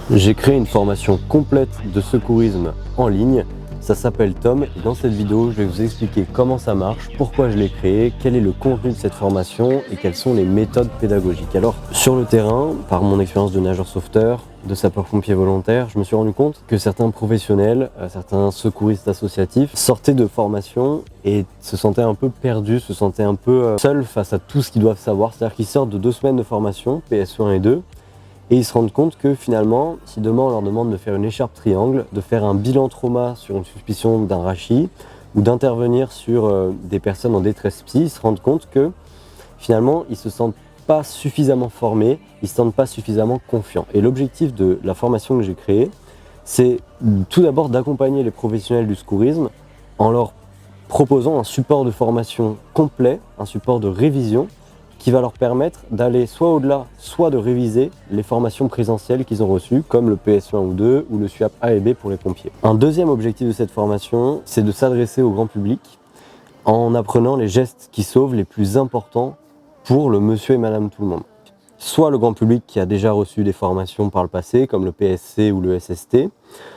J'ai créé une formation complète de secourisme en ligne, ça s'appelle Tom et dans cette vidéo je vais vous expliquer comment ça marche, pourquoi je l'ai créé, quel est le contenu de cette formation et quelles sont les méthodes pédagogiques. Alors sur le terrain, par mon expérience de nageur sauveteur, de sapeur-pompier volontaire, je me suis rendu compte que certains professionnels, certains secouristes associatifs sortaient de formation et se sentaient un peu perdus, se sentaient un peu seuls face à tout ce qu'ils doivent savoir. C'est-à-dire qu'ils sortent de 2 semaines de formation, PSE1 et 2, et ils se rendent compte que finalement, si demain on leur demande de faire une écharpe triangle, de faire un bilan trauma sur une suspicion d'un rachis, ou d'intervenir sur des personnes en détresse psy, ils se rendent compte que finalement ils se sentent pas suffisamment formés, ils ne se sentent pas suffisamment confiants. Et l'objectif de la formation que j'ai créée, c'est tout d'abord d'accompagner les professionnels du secourisme en leur proposant un support de formation complet, un support de révision, qui va leur permettre d'aller soit au-delà, soit de réviser les formations présentielles qu'ils ont reçues, comme le PSE1 ou 2 ou le SUAP A et B pour les pompiers. Un deuxième objectif de cette formation, c'est de s'adresser au grand public en apprenant les gestes qui sauvent les plus importants pour le monsieur et madame tout le monde. Soit le grand public qui a déjà reçu des formations par le passé, comme le PSC ou le SST,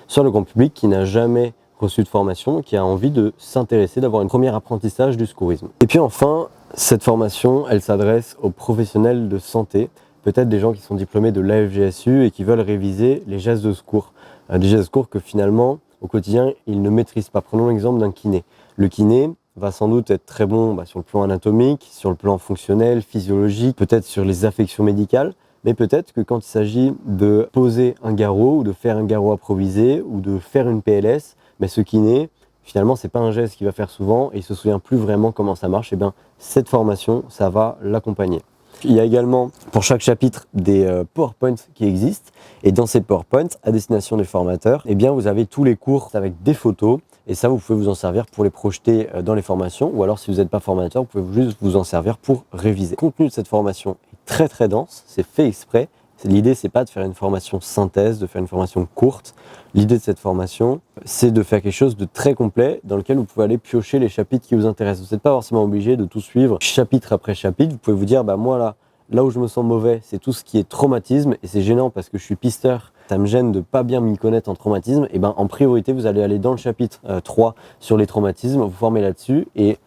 soit le grand public qui n'a jamais reçu de formation, qui a envie de s'intéresser, d'avoir un premier apprentissage du secourisme. Et puis enfin, cette formation, elle s'adresse aux professionnels de santé, peut-être des gens qui sont diplômés de l'AFGSU et qui veulent réviser les gestes de secours. Des gestes de secours que finalement, au quotidien, ils ne maîtrisent pas. Prenons l'exemple d'un kiné. Le kiné va sans doute être très bon sur le plan anatomique, sur le plan fonctionnel, physiologique, peut-être sur les affections médicales, mais peut-être que quand il s'agit de poser un garrot ou de faire un garrot improvisé ou de faire une PLS, mais ce kiné, finalement, c'est pas un geste qu'il va faire souvent et il se souvient plus vraiment comment ça marche. Et bien, cette formation, ça va l'accompagner. Il y a également pour chaque chapitre des PowerPoints qui existent et dans ces PowerPoints, à destination des formateurs, eh bien, vous avez tous les cours avec des photos et ça, vous pouvez vous en servir pour les projeter dans les formations ou alors si vous n'êtes pas formateur, vous pouvez juste vous en servir pour réviser. Le contenu de cette formation est très très dense, c'est fait exprès. L'idée, c'est pas de faire une formation synthèse, de faire une formation courte. L'idée de cette formation, c'est de faire quelque chose de très complet dans lequel vous pouvez aller piocher les chapitres qui vous intéressent. Vous n'êtes pas forcément obligé de tout suivre chapitre après chapitre. Vous pouvez vous dire, moi là où je me sens mauvais, c'est tout ce qui est traumatisme et c'est gênant parce que je suis pisteur. Ça me gêne de pas bien m'y connaître en traumatisme. Et en priorité, vous allez aller dans le chapitre 3 sur les traumatismes, vous formez là-dessus et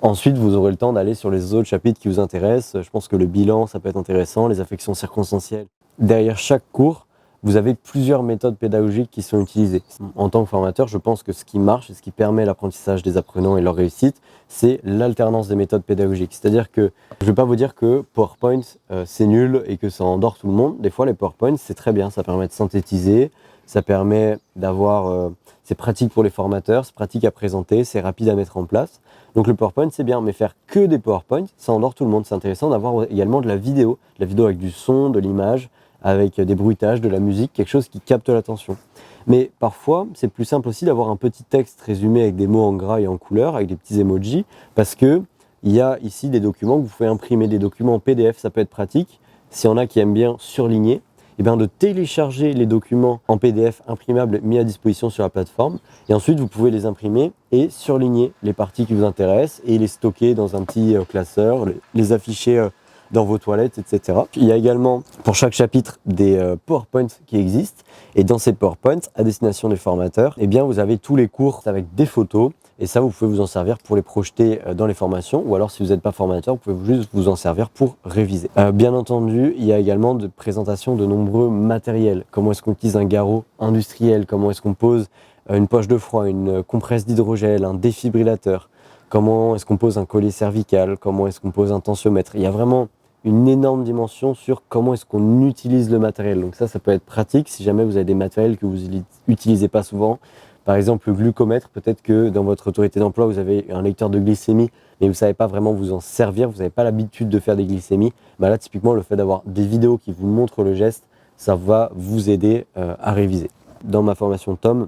ensuite, vous aurez le temps d'aller sur les autres chapitres qui vous intéressent. Je pense que le bilan, ça peut être intéressant, les affections circonstancielles. Derrière chaque cours, vous avez plusieurs méthodes pédagogiques qui sont utilisées. En tant que formateur, je pense que ce qui marche et ce qui permet l'apprentissage des apprenants et leur réussite, c'est l'alternance des méthodes pédagogiques. C'est-à-dire que je ne vais pas vous dire que PowerPoint, c'est nul et que ça endort tout le monde. Des fois, les PowerPoint, c'est très bien. Ça permet de synthétiser, ça permet d'avoir... c'est pratique pour les formateurs, c'est pratique à présenter, c'est rapide à mettre en place. Donc le PowerPoint, c'est bien, mais faire que des PowerPoint, ça endort tout le monde. C'est intéressant d'avoir également de la vidéo avec du son, de l'image, avec des bruitages, de la musique, quelque chose qui capte l'attention. Mais parfois, c'est plus simple aussi d'avoir un petit texte résumé avec des mots en gras et en couleur, avec des petits emojis, parce que il y a ici des documents que vous pouvez imprimer, des documents en PDF, ça peut être pratique. S'il y en a qui aiment bien surligner, de télécharger les documents en PDF imprimables mis à disposition sur la plateforme et ensuite vous pouvez les imprimer et surligner les parties qui vous intéressent et les stocker dans un petit classeur, les afficher dans vos toilettes, etc. Il y a également pour chaque chapitre des PowerPoints qui existent et dans ces PowerPoints, à destination des formateurs, vous avez tous les cours avec des photos et ça, vous pouvez vous en servir pour les projeter dans les formations ou alors si vous n'êtes pas formateur, vous pouvez juste vous en servir pour réviser. Bien entendu, il y a également de présentation de nombreux matériels. Comment est-ce qu'on utilise un garrot industriel, comment est-ce qu'on pose une poche de froid, une compresse d'hydrogel, un défibrillateur, comment est-ce qu'on pose un collier cervical, comment est-ce qu'on pose un tensiomètre. Il y a vraiment une énorme dimension sur comment est-ce qu'on utilise le matériel. Donc ça peut être pratique si jamais vous avez des matériels que vous n'utilisez pas souvent. Par exemple, le glucomètre, peut-être que dans votre autorité d'emploi, vous avez un lecteur de glycémie, mais vous ne savez pas vraiment vous en servir, vous n'avez pas l'habitude de faire des glycémies. Là, typiquement, le fait d'avoir des vidéos qui vous montrent le geste, ça va vous aider à réviser. Dans ma formation Tom,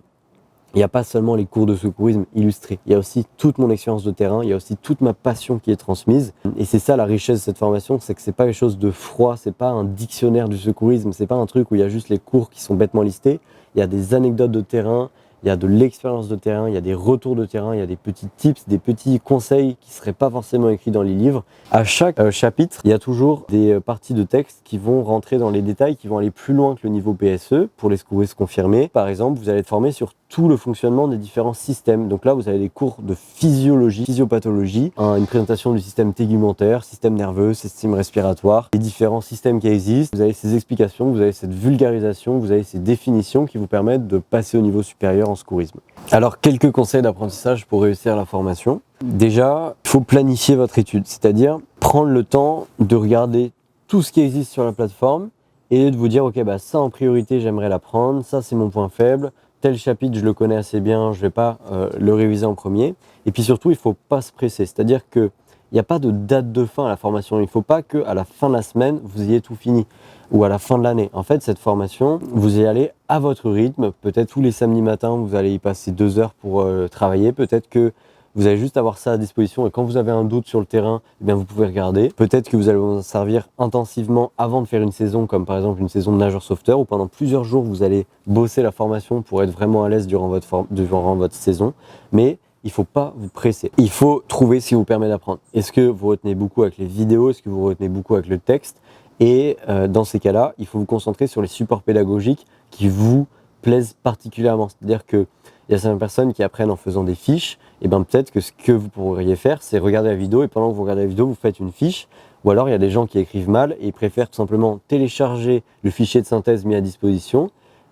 il n'y a pas seulement les cours de secourisme illustrés, il y a aussi toute mon expérience de terrain, il y a aussi toute ma passion qui est transmise. Et c'est ça la richesse de cette formation, c'est que c'est pas quelque chose de froid, c'est pas un dictionnaire du secourisme, c'est pas un truc où il y a juste les cours qui sont bêtement listés. Il y a des anecdotes de terrain, il y a de l'expérience de terrain, il y a des retours de terrain, il y a des petits tips, des petits conseils qui ne seraient pas forcément écrits dans les livres. À chaque chapitre, il y a toujours des parties de texte qui vont rentrer dans les détails, qui vont aller plus loin que le niveau PSE pour les secouristes confirmés. Par exemple, vous allez être formé sur tout le fonctionnement des différents systèmes. Donc là, vous avez des cours de physiologie, physiopathologie, une présentation du système tégumentaire, système nerveux, système respiratoire, les différents systèmes qui existent. Vous avez ces explications, vous avez cette vulgarisation, vous avez ces définitions qui vous permettent de passer au niveau supérieur en secourisme. Alors, quelques conseils d'apprentissage pour réussir la formation. Déjà, il faut planifier votre étude, c'est-à-dire prendre le temps de regarder tout ce qui existe sur la plateforme et de vous dire, ok, ça en priorité, j'aimerais l'apprendre, ça c'est mon point faible, tel chapitre, je le connais assez bien, je ne vais pas le réviser en premier. Et puis surtout, il ne faut pas se presser, c'est-à-dire qu'il n'y a pas de date de fin à la formation. Il ne faut pas qu'à la fin de la semaine, vous ayez tout fini ou à la fin de l'année. En fait, cette formation, vous y allez à votre rythme. Peut-être tous les samedis matins, vous allez y passer 2 heures pour travailler. Peut-être que vous allez juste avoir ça à disposition et quand vous avez un doute sur le terrain, eh bien vous pouvez regarder. Peut-être que vous allez vous en servir intensivement avant de faire une saison, comme par exemple une saison de nageur sauveteur, où pendant plusieurs jours, vous allez bosser la formation pour être vraiment à l'aise durant votre saison. Mais il ne faut pas vous presser. Il faut trouver ce qui vous permet d'apprendre. Est-ce que vous retenez beaucoup avec les vidéos? Est-ce que vous retenez beaucoup avec le texte? Et dans ces cas-là, il faut vous concentrer sur les supports pédagogiques qui vous plaisent particulièrement. C'est-à-dire qu'il y a certaines personnes qui apprennent en faisant des fiches. Et bien peut-être que ce que vous pourriez faire, c'est regarder la vidéo et pendant que vous regardez la vidéo, vous faites une fiche. Ou alors il y a des gens qui écrivent mal et ils préfèrent tout simplement télécharger le fichier de synthèse mis à disposition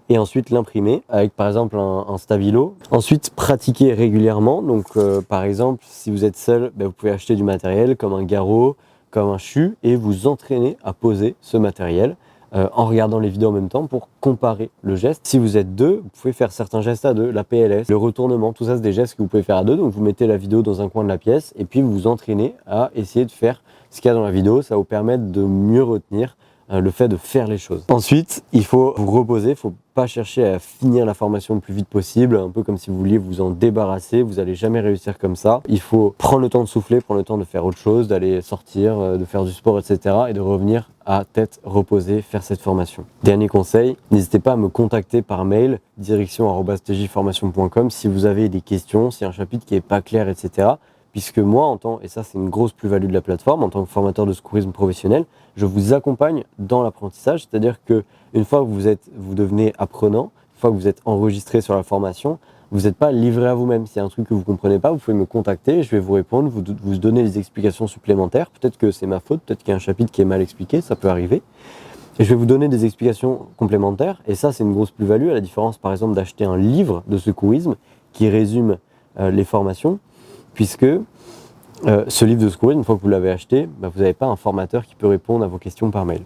et ensuite l'imprimer avec par exemple un stabilo. Ensuite, pratiquer régulièrement. Donc par exemple, si vous êtes seul, vous pouvez acheter du matériel comme un garrot, comme un CHU et vous entraîner à poser ce matériel en regardant les vidéos en même temps pour comparer le geste. Si vous êtes deux, vous pouvez faire certains gestes à deux, la PLS, le retournement, tout ça c'est des gestes que vous pouvez faire à deux. Donc vous mettez la vidéo dans un coin de la pièce et puis vous vous entraînez à essayer de faire ce qu'il y a dans la vidéo. Ça va vous permettre de mieux retenir le fait de faire les choses. Ensuite, il faut vous reposer, il ne faut pas chercher à finir la formation le plus vite possible, un peu comme si vous vouliez vous en débarrasser, vous n'allez jamais réussir comme ça. Il faut prendre le temps de souffler, prendre le temps de faire autre chose, d'aller sortir, de faire du sport, etc. et de revenir à tête reposée faire cette formation. Dernier conseil, n'hésitez pas à me contacter par mail, direction@tjformation.com si vous avez des questions, si un chapitre qui n'est pas clair, etc. Puisque moi, et ça c'est une grosse plus-value de la plateforme, en tant que formateur de secourisme professionnel, je vous accompagne dans l'apprentissage, c'est-à-dire que une fois que vous devenez apprenant, une fois que vous êtes enregistré sur la formation, vous n'êtes pas livré à vous-même. S'il y a un truc que vous ne comprenez pas, vous pouvez me contacter, je vais vous répondre, vous donner des explications supplémentaires. Peut-être que c'est ma faute, peut-être qu'il y a un chapitre qui est mal expliqué, ça peut arriver. Et je vais vous donner des explications complémentaires, et ça c'est une grosse plus-value, à la différence par exemple d'acheter un livre de secourisme qui résume les formations, puisque ce livre de secourisme, une fois que vous l'avez acheté, vous n'avez pas un formateur qui peut répondre à vos questions par mail.